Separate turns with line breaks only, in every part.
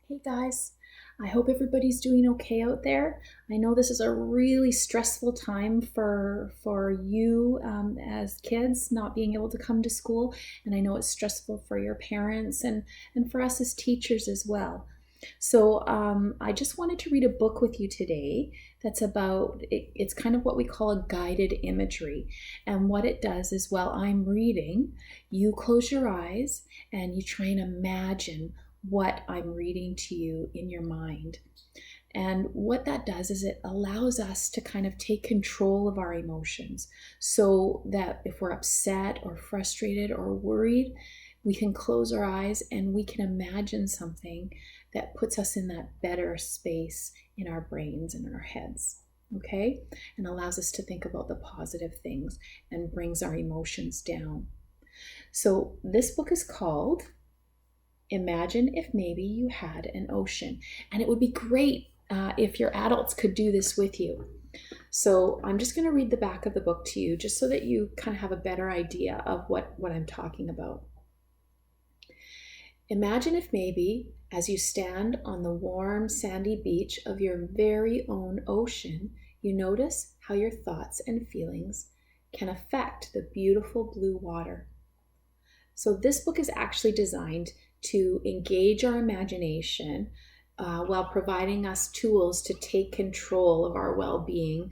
Hey guys, I hope everybody's doing okay out there. I know this is a really stressful time for you as kids not being able to come to school, and I know it's stressful for your parents and for us as teachers as well. So I just wanted to read a book with you today that's it's kind of what we call a guided imagery. And what it does is while I'm reading, you close your eyes and you try and imagine what I'm reading to you in your mind. And what that does is it allows us to kind of take control of our emotions so that if we're upset or frustrated or worried, we can close our eyes and we can imagine something that puts us in that better space in our brains and in our heads. Okay? And allows us to think about the positive things and brings our emotions down. So this book is called Imagine If Maybe You Had an Ocean. And it would be great if your adults could do this with you. So I'm just going to read the back of the book to you just so that you kind of have a better idea of what I'm talking about. Imagine if maybe, as you stand on the warm, sandy beach of your very own ocean, you notice how your thoughts and feelings can affect the beautiful blue water. So this book is actually designed to engage our imagination while providing us tools to take control of our well-being.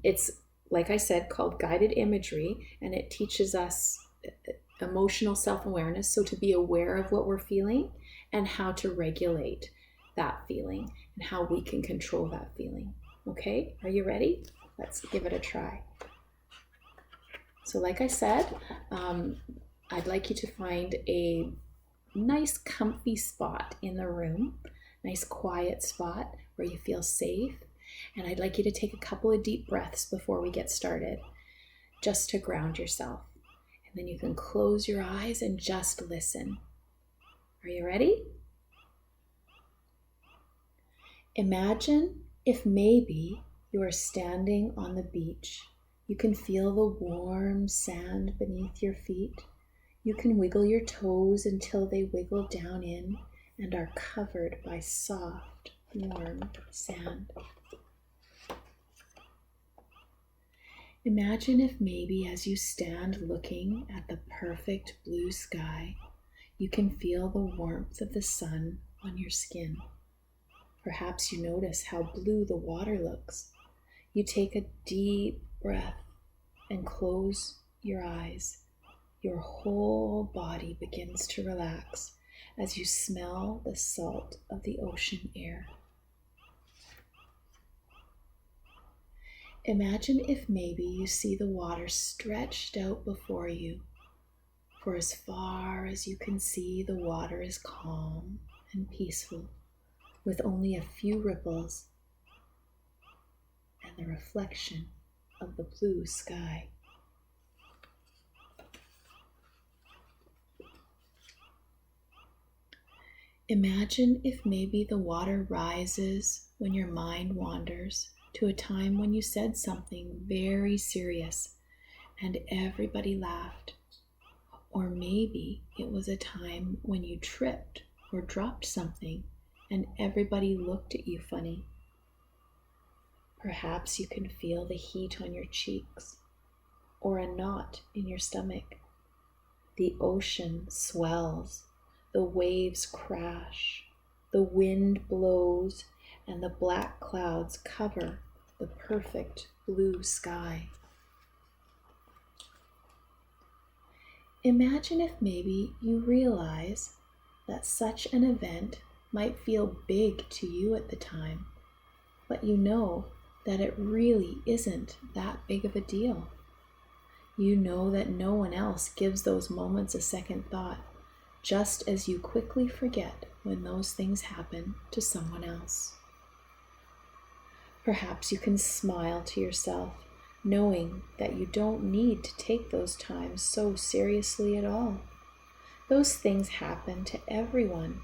It's, like I said, called guided imagery, and it teaches us emotional self-awareness, so to be aware of what we're feeling and how to regulate that feeling and how we can control that feeling. Okay, are you ready? Let's give it a try. So like I said, I'd like you to find a nice comfy spot in the room, nice quiet spot where you feel safe. And I'd like you to take a couple of deep breaths before we get started, just to ground yourself. And then you can close your eyes and just listen. Are you ready? Imagine if maybe you are standing on the beach. You can feel the warm sand beneath your feet. You can wiggle your toes until they wiggle down in and are covered by soft, warm sand. Imagine if maybe as you stand looking at the perfect blue sky, you can feel the warmth of the sun on your skin. Perhaps you notice how blue the water looks. You take a deep breath and close your eyes. Your whole body begins to relax as you smell the salt of the ocean air. Imagine if maybe you see the water stretched out before you. For as far as you can see, the water is calm and peaceful, with only a few ripples and the reflection of the blue sky. Imagine if maybe the water rises when your mind wanders to a time when you said something very serious and everybody laughed. Or maybe it was a time when you tripped or dropped something and everybody looked at you funny. Perhaps you can feel the heat on your cheeks or a knot in your stomach. The ocean swells, the waves crash, the wind blows, and the black clouds cover the perfect blue sky. Imagine if maybe you realize that such an event might feel big to you at the time, but you know that it really isn't that big of a deal. You know that no one else gives those moments a second thought, just as you quickly forget when those things happen to someone else. Perhaps you can smile to yourself, knowing that you don't need to take those times so seriously at all. Those things happen to everyone,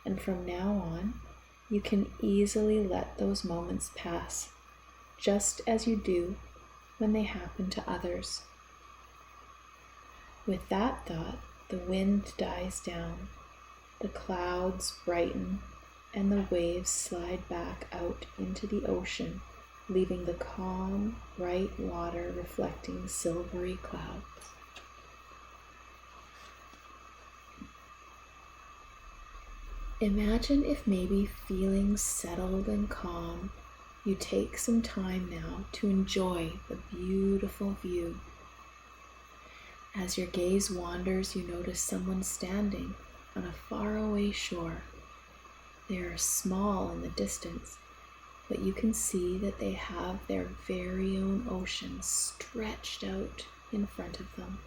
and from now on, you can easily let those moments pass, just as you do when they happen to others. With that thought, the wind dies down, The clouds brighten and the waves slide back out into the ocean, leaving the calm, bright water reflecting silvery clouds. Imagine if, maybe feeling settled and calm, you take some time now to enjoy the beautiful view. As your gaze wanders, you notice someone standing on a faraway shore. They are small in the distance, but you can see that they have their very own ocean stretched out in front of them.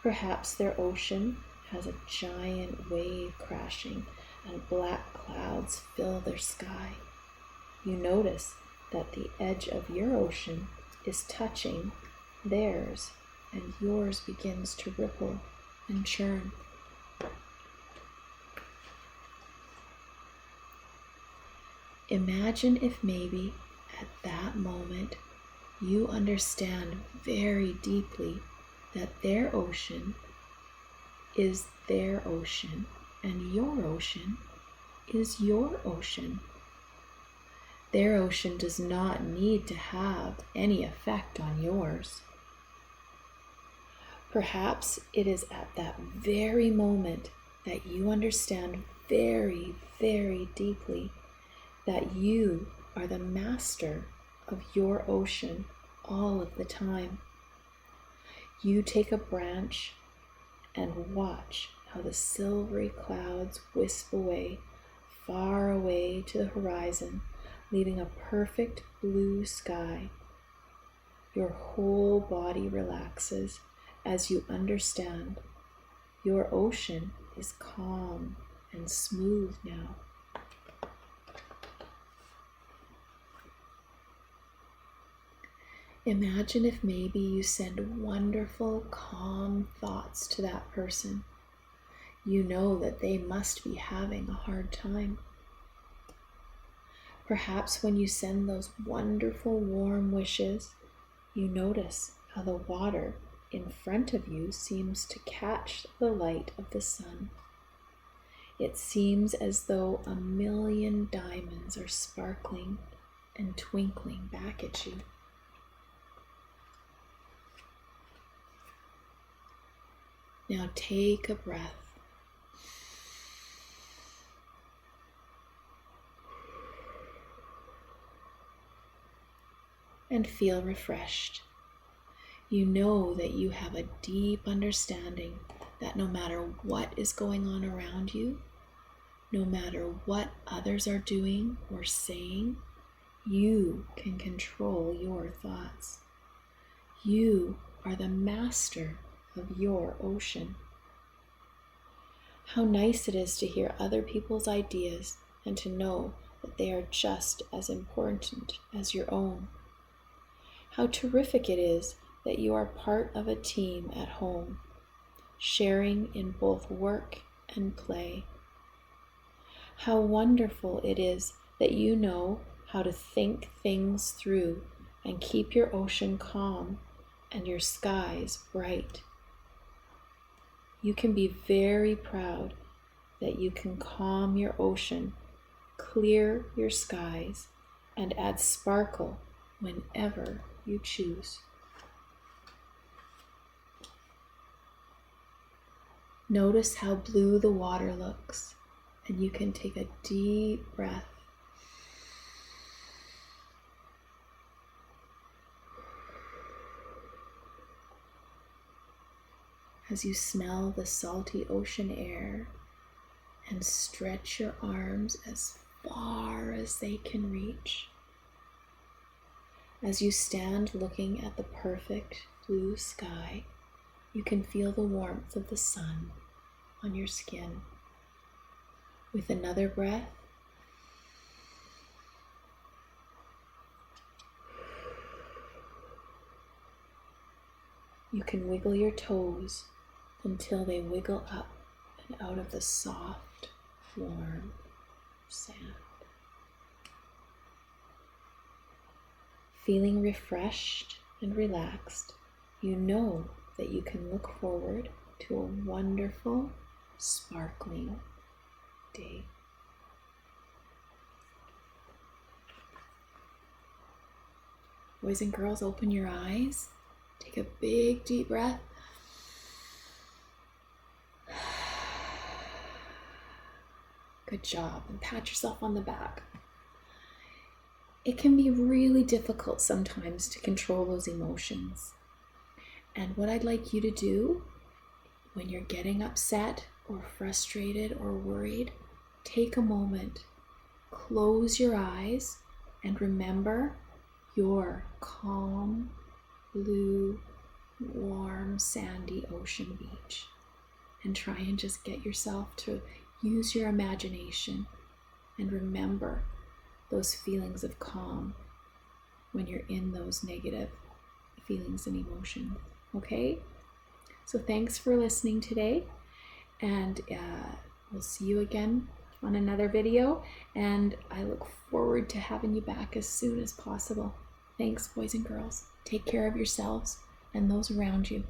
Perhaps their ocean has a giant wave crashing and black clouds fill their sky. You notice that the edge of your ocean is touching theirs, and yours begins to ripple and churn. Imagine if maybe at that moment you understand very deeply that their ocean is their ocean and your ocean is your ocean. Their ocean does not need to have any effect on yours. Perhaps it is at that very moment that you understand very, very deeply that you are the master of your ocean all of the time. You take a branch and watch how the silvery clouds wisp away, far away to the horizon, leaving a perfect blue sky. Your whole body relaxes as you understand your ocean is calm and smooth now. Imagine if maybe you send wonderful, calm thoughts to that person. You know that they must be having a hard time. Perhaps when you send those wonderful, warm wishes, you notice how the water in front of you seems to catch the light of the sun. It seems as though 1,000,000 diamonds are sparkling and twinkling back at you. Now take a breath. And feel refreshed. You know that you have a deep understanding that no matter what is going on around you, no matter what others are doing or saying, you can control your thoughts. You are the master of your ocean. How nice it is to hear other people's ideas and to know that they are just as important as your own. How terrific it is that you are part of a team at home, sharing in both work and play. How wonderful it is that you know how to think things through and keep your ocean calm and your skies bright. You can be very proud that you can calm your ocean, clear your skies, and add sparkle whenever you choose. Notice how blue the water looks, and you can take a deep breath. As you smell the salty ocean air and stretch your arms as far as they can reach. As you stand looking at the perfect blue sky, you can feel the warmth of the sun on your skin. With another breath, you can wiggle your toes until they wiggle up and out of the soft, warm sand. Feeling refreshed and relaxed, you know that you can look forward to a wonderful sparkling day. Boys and girls, open your eyes. Take a big, deep breath. Good job, and pat yourself on the back. It can be really difficult sometimes to control those emotions. And what I'd like you to do when you're getting upset or frustrated or worried, take a moment, close your eyes, and remember your calm, blue, warm, sandy ocean beach. And try and just get yourself to use your imagination and remember those feelings of calm when you're in those negative feelings and emotions. Okay? So thanks for listening today, and we'll see you again on another video, and I look forward to having you back as soon as possible. Thanks, boys and girls. Take care of yourselves and those around you.